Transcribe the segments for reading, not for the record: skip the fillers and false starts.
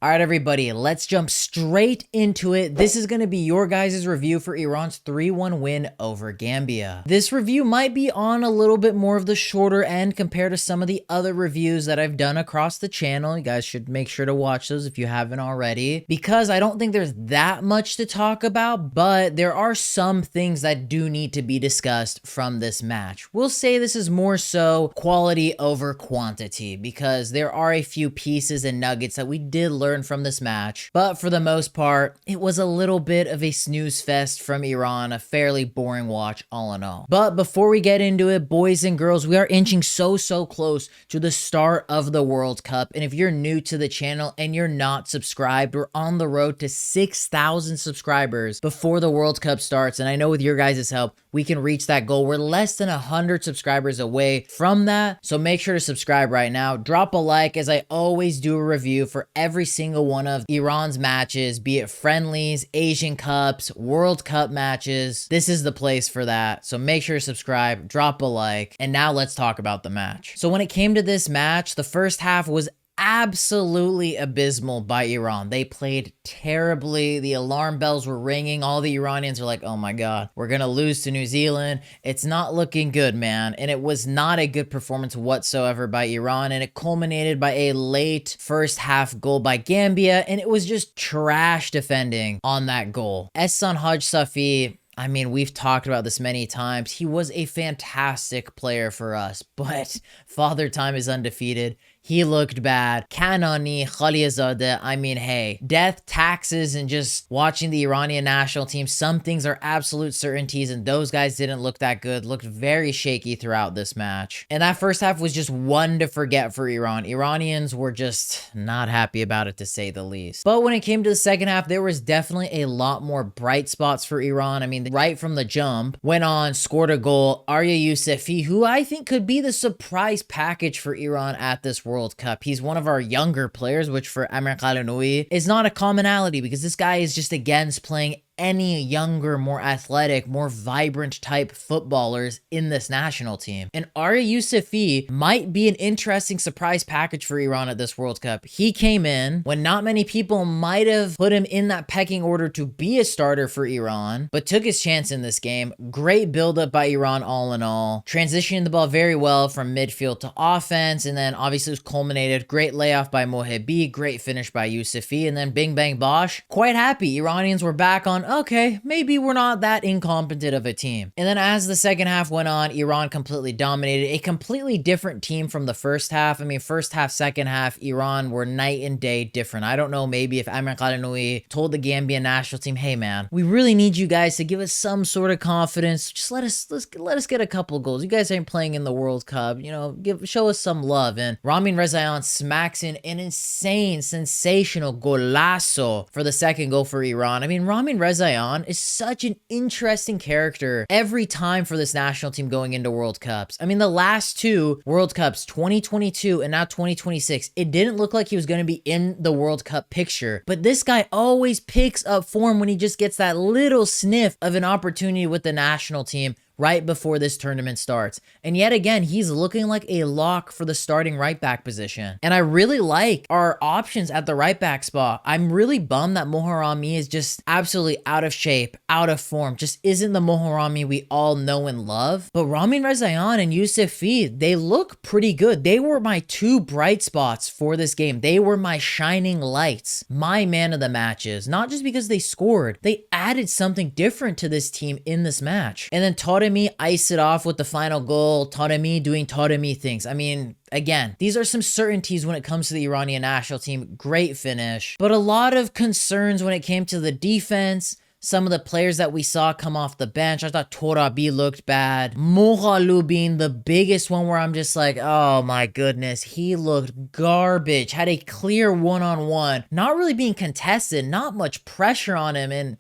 All right, everybody, let's jump straight into it. This is going to be your guys' review for Iran's 3-1 win over Gambia. This review might be on a little bit more of the shorter end compared to some of the other reviews that I've done across the channel. You guys should make sure to watch those if you haven't already, because I don't think there's that much to talk about, but there are some things that do need to be discussed from this match. We'll say this is more so quality over quantity, because there are a few pieces and nuggets that we did learn from this match, but for the most part, it was a little bit of a snooze fest from Iran, a fairly boring watch all in all. But before we get into it, boys and girls, we are inching so close to the start of the World Cup, and if you're new to the channel and you're not subscribed, we're on the road to 6,000 subscribers before the World Cup starts, and I know with your guys' help, we can reach that goal. We're less than 100 subscribers away from that, so make sure to subscribe right now. Drop a like, as I always do a review for every single one of Iran's matches, be it friendlies, Asian Cups, World Cup matches. This is the place for that, so make sure to subscribe, drop a like, and now let's talk about the match. So when it came to this match, the first half was absolutely abysmal by Iran. They played terribly. The alarm bells were ringing. All the Iranians were like, oh my God, we're gonna lose to New Zealand. It's not looking good, man. And it was not a good performance whatsoever by Iran, and it culminated by a late first half goal by Gambia, and it was just trash defending on that goal. Ehsan Haj Safi, I mean, we've talked about this many times. He was a fantastic player for us, but Father Time is undefeated. He looked bad. Kanani, Khalilzadeh, I mean, hey, death, taxes, and just watching the Iranian national team, some things are absolute certainties, and those guys didn't look that good, looked very shaky throughout this match. And that first half was just one to forget for Iran. Iranians were just not happy about it, to say the least. But when it came to the second half, there was definitely a lot more bright spots for Iran. I mean, right from the jump, went on, scored a goal. Aria Yousefi, who I think could be the surprise package for Iran at this World Cup. He's one of our younger players, which for Amir Ghalenoei is not a commonality, because this guy is just against playing any younger, more athletic, more vibrant type footballers in this national team. And Aria Yousefi might be an interesting surprise package for Iran at this World Cup. He came in when not many people might have put him in that pecking order to be a starter for Iran, but took his chance in this game. Great buildup by Iran all in all. Transitioning the ball very well from midfield to offense, and then obviously it was culminated. Great layoff by Mohebi, great finish by Yousefi, and then bing bang bosh. Quite happy. Iranians were back on, okay, maybe we're not that incompetent of a team. And then as the second half went on, Iran completely dominated. A completely different team from the first half. I mean, first half, second half, Iran were night and day different. I don't know, maybe if Amir Ghalenoei told the Gambian national team, hey man, we really need you guys to give us some sort of confidence. Just let us get a couple goals. You guys ain't playing in the World Cup, you know, show us some love. And Ramin Rezaeian smacks in an insane, sensational golazo for the second goal for Iran. I mean, Ramin Rezaeian is such an interesting character every time for this national team going into World Cups. I mean, the last two World Cups, 2022 and now 2026, it didn't look like he was going to be in the World Cup picture, but this guy always picks up form when he just gets that little sniff of an opportunity with the national team right before this tournament starts. And yet again, he's looking like a lock for the starting right back position. And I really like our options at the right back spot. I'm really bummed that Moharami is just absolutely out of shape, out of form, just isn't the Moharami we all know and love. But Ramin Rezaeian and Yousefi, they look pretty good. They were my two bright spots for this game. They were my shining lights, my man of the matches, not just because they scored. They added something different to this team in this match. And then Taremi iced it off with the final goal. Taremi doing Taremi things. I mean, again, these are some certainties when it comes to the Iranian national team. Great finish, but a lot of concerns when it came to the defense. Some of the players that we saw come off the bench, I thought Torabi looked bad. Moghalu being the biggest one where I'm just like, oh my goodness, he looked garbage. Had a clear one-on-one, not really being contested, not much pressure on him. And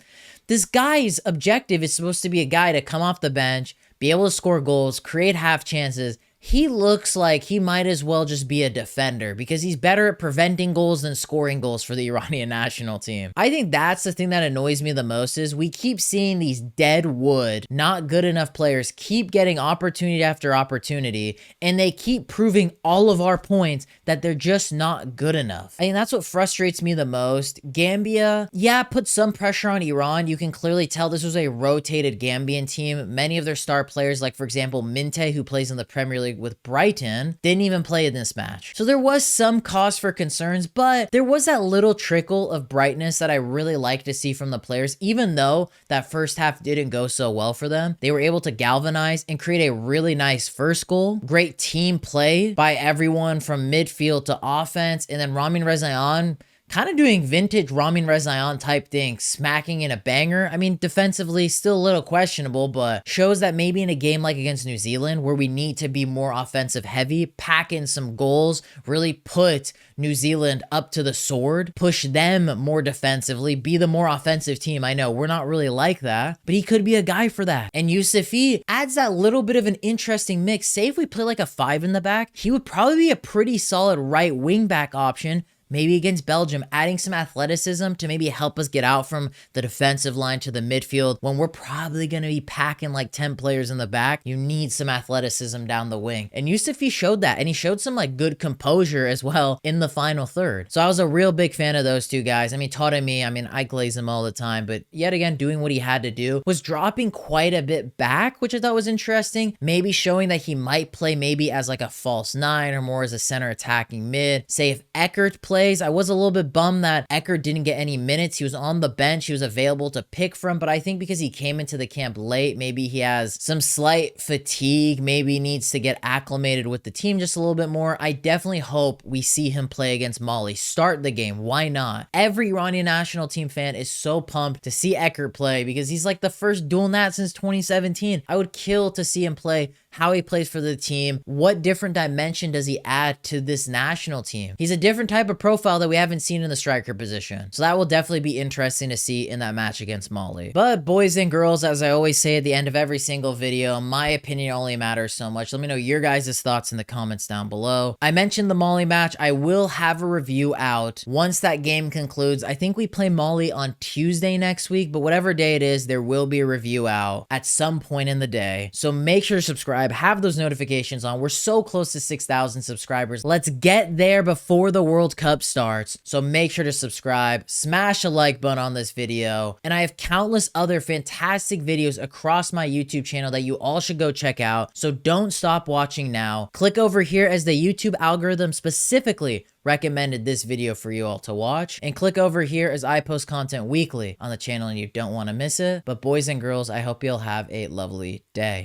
this guy's objective is supposed to be a guy to come off the bench, be able to score goals, create half chances, he looks like he might as well just be a defender because he's better at preventing goals than scoring goals for the Iranian national team. I think that's the thing that annoys me the most is we keep seeing these dead wood, not good enough players keep getting opportunity after opportunity, and they keep proving all of our points that they're just not good enough. I mean, that's what frustrates me the most. Gambia, yeah, put some pressure on Iran. You can clearly tell this was a rotated Gambian team. Many of their star players, like for example, Minte, who plays in the Premier League with Brighton, didn't even play in this match. So there was some cause for concerns, but there was that little trickle of brightness that I really like to see from the players. Even though that first half didn't go so well for them, they were able to galvanize and create a really nice first goal. Great team play by everyone from midfield to offense, and then Ramin Rezaeian kind of doing vintage Ramin Rezaeian type thing, smacking in a banger. I mean, defensively, still a little questionable, but shows that maybe in a game like against New Zealand, where we need to be more offensive heavy, pack in some goals, really put New Zealand up to the sword, push them more defensively, be the more offensive team. I know we're not really like that, but he could be a guy for that. And Yousefi adds that little bit of an interesting mix. Say if we play like a 5 in the back, he would probably be a pretty solid right wing back option. Maybe against Belgium, adding some athleticism to maybe help us get out from the defensive line to the midfield when we're probably going to be packing like 10 players in the back. You need some athleticism down the wing. And Yousefi showed that, and he showed some like good composure as well in the final third. So I was a real big fan of those two guys. I mean, Taremi, I glaze him all the time, but yet again, doing what he had to do, was dropping quite a bit back, which I thought was interesting. Maybe showing that he might play maybe as like a false 9 or more as a center attacking mid. Say if Eckert plays, I was a little bit bummed that Eckert didn't get any minutes. He was on the bench. He was available to pick from, but I think because he came into the camp late, maybe he has some slight fatigue, maybe needs to get acclimated with the team just a little bit more. I definitely hope we see him play against Mali. Start the game. Why not? Every Iranian national team fan is so pumped to see Eckert play because he's like the first dual nat since 2017. I would kill to see him play, how he plays for the team. What different dimension does he add to this national team? He's a different type of profile that we haven't seen in the striker position. So that will definitely be interesting to see in that match against Mali. But boys and girls, as I always say at the end of every single video, my opinion only matters so much. Let me know your guys' thoughts in the comments down below. I mentioned the Mali match. I will have a review out once that game concludes. I think we play Mali on Tuesday next week, but whatever day it is, there will be a review out at some point in the day. So make sure to subscribe, have those notifications on. We're so close to 6,000 subscribers. Let's get there before the World Cup starts. So make sure to subscribe, smash a like button on this video, and I have countless other fantastic videos across my YouTube channel that you all should go check out. So don't stop watching now. Click over here as the YouTube algorithm specifically recommended this video for you all to watch, and click over here as I post content weekly on the channel and you don't want to miss it. But boys and girls, I hope you'll have a lovely day.